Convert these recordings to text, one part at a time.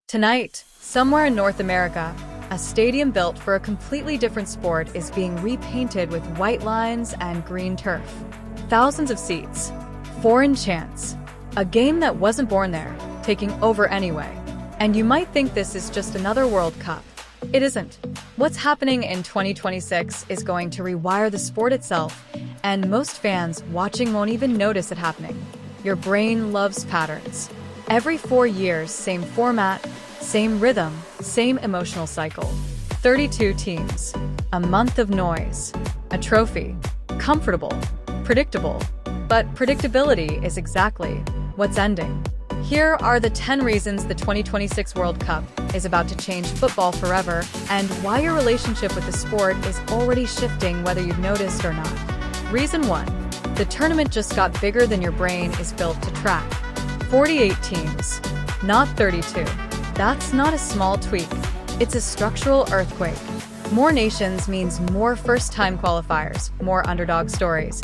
Tonight, somewhere in North America, a stadium built for a completely different sport is being repainted with white lines and green turf. Thousands of seats, foreign chants, a game that wasn't born there, taking over anyway. And you might think this is just another World Cup. It isn't. What's happening in 2026 is going to rewire the sport itself, and most fans watching won't even notice it happening. Your brain loves patterns. Every 4 years, same format, same rhythm, same emotional cycle. 32 teams, a month of noise, a trophy, comfortable, predictable. But predictability is exactly what's ending. Here are the 10 reasons the 2026 World Cup is about to change football forever and why your relationship with the sport is already shifting whether you've noticed or not. Reason 1. The tournament just got bigger than your brain is built to track. 48 teams, not 32. That's not a small tweak. It's a structural earthquake. More nations means more first-time qualifiers, more underdog stories,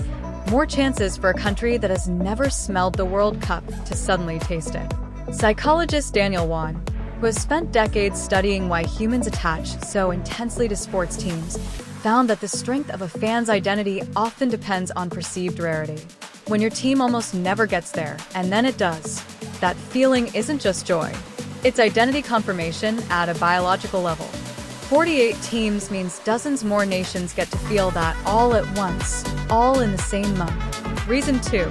more chances for a country that has never smelled the World Cup to suddenly taste it. Psychologist Daniel Wan, who has spent decades studying why humans attach so intensely to sports teams, found that the strength of a fan's identity often depends on perceived rarity. When your team almost never gets there, and then it does, that feeling isn't just joy. It's identity confirmation at a biological level. 48 teams means dozens more nations get to feel that all at once, all in the same month. Reason 2.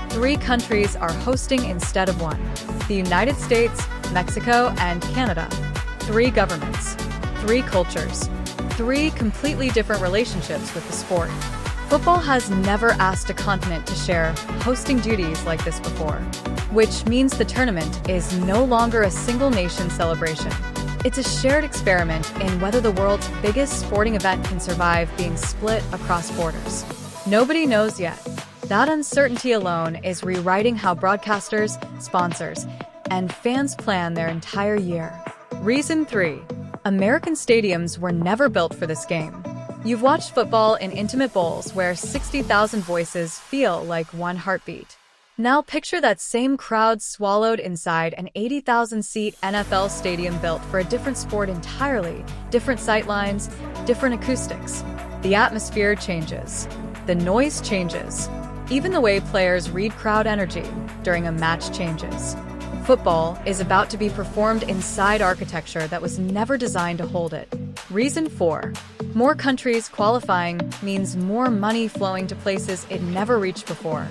3 countries are hosting instead of 1. The United States, Mexico, and Canada. 3 governments. 3 cultures. 3 completely different relationships with the sport. Football has never asked a continent to share hosting duties like this before, which means the tournament is no longer a single nation celebration. It's a shared experiment in whether the world's biggest sporting event can survive being split across borders. Nobody knows yet. That uncertainty alone is rewriting how broadcasters, sponsors, and fans plan their entire year. Reason 3. American stadiums were never built for this game. You've watched football in intimate bowls where 60,000 voices feel like one heartbeat. Now picture that same crowd swallowed inside an 80,000-seat NFL stadium built for a different sport entirely, different sightlines, different acoustics. The atmosphere changes. The noise changes. Even the way players read crowd energy during a match changes. Football is about to be performed inside architecture that was never designed to hold it. Reason 4. More countries qualifying means more money flowing to places it never reached before.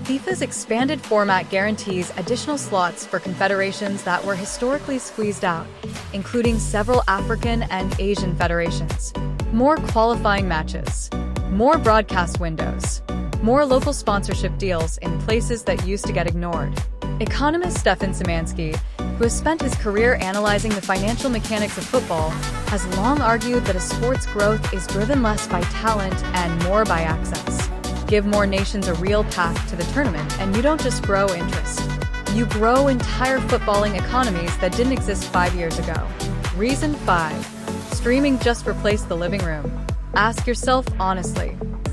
FIFA's expanded format guarantees additional slots for confederations that were historically squeezed out, including several African and Asian federations. More qualifying matches. More broadcast windows. More local sponsorship deals in places that used to get ignored. Economist Stefan Szymanski, who has spent his career analyzing the financial mechanics of football, has long argued that a sport's growth is driven less by talent and more by access. Give more nations a real path to the tournament, and you don't just grow interest. You grow entire footballing economies that didn't exist 5 years ago. Reason 5. Streaming just replaced the living room. Ask yourself honestly,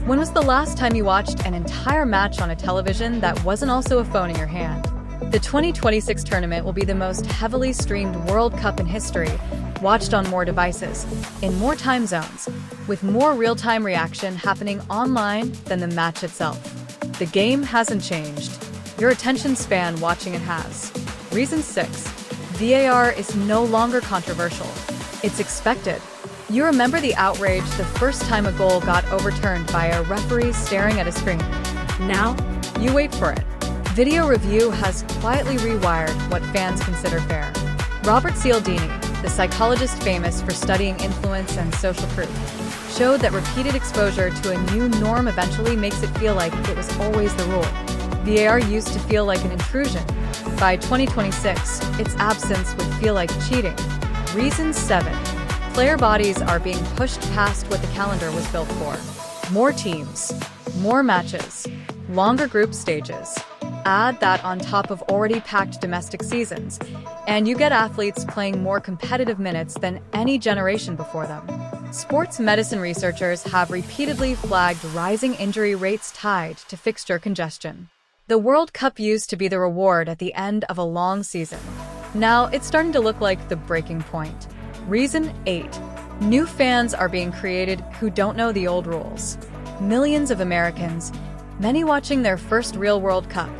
when was the last time you watched an entire match on a television that wasn't also a phone in your hand? The 2026 tournament will be the most heavily streamed World Cup in history, watched on more devices, in more time zones, with more real-time reaction happening online than the match itself. The game hasn't changed. Your attention span watching it has. Reason 6. VAR is no longer controversial. It's expected. You remember the outrage the first time a goal got overturned by a referee staring at a screen. Now, you wait for it. Video review has quietly rewired what fans consider fair. Robert Cialdini, the psychologist famous for studying influence and social proof, showed that repeated exposure to a new norm eventually makes it feel like it was always the rule. VAR used to feel like an intrusion. By 2026, its absence would feel like cheating. Reason 7. Player bodies are being pushed past what the calendar was built for. More teams, more matches, longer group stages. Add that on top of already packed domestic seasons, and you get athletes playing more competitive minutes than any generation before them. Sports medicine researchers have repeatedly flagged rising injury rates tied to fixture congestion. The World Cup used to be the reward at the end of a long season. Now it's starting to look like the breaking point. Reason 8. New fans are being created who don't know the old rules. Millions of Americans, many watching their first real World Cup,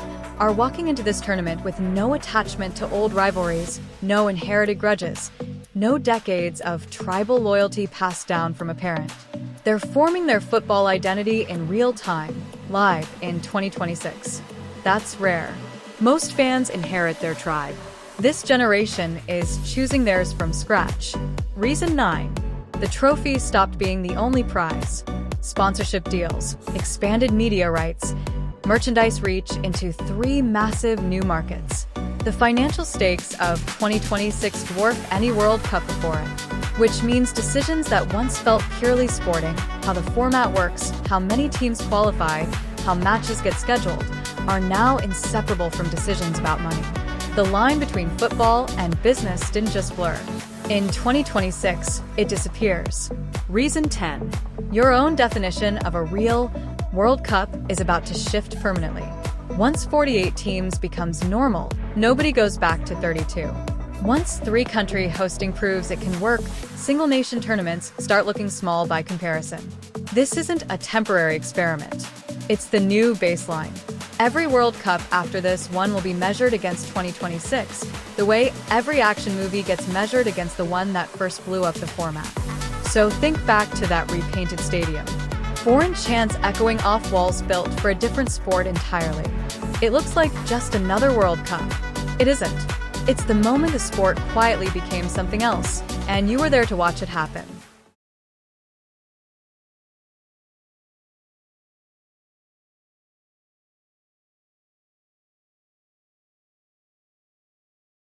are walking into this tournament with no attachment to old rivalries, no inherited grudges, no decades of tribal loyalty passed down from a parent. They're forming their football identity in real time, live in 2026. That's rare. Most fans inherit their tribe. This generation is choosing theirs from scratch. Reason 9. The trophy stopped being the only prize. Sponsorship deals, expanded media rights, merchandise reach into 3 massive new markets. The financial stakes of 2026 dwarf any World Cup before it, which means decisions that once felt purely sporting, how the format works, how many teams qualify, how matches get scheduled, are now inseparable from decisions about money. The line between football and business didn't just blur. In 2026, it disappears. Reason 10. Your own definition of a real World Cup is about to shift permanently. Once 48 teams becomes normal, nobody goes back to 32. Once 3-country hosting proves it can work, single-nation tournaments start looking small by comparison. This isn't a temporary experiment. It's the new baseline. Every World Cup after this one will be measured against 2026, the way every action movie gets measured against the one that first blew up the format. So think back to that repainted stadium. Foreign chants echoing off walls built for a different sport entirely. It looks like just another World Cup. It isn't. It's the moment the sport quietly became something else, and you were there to watch it happen.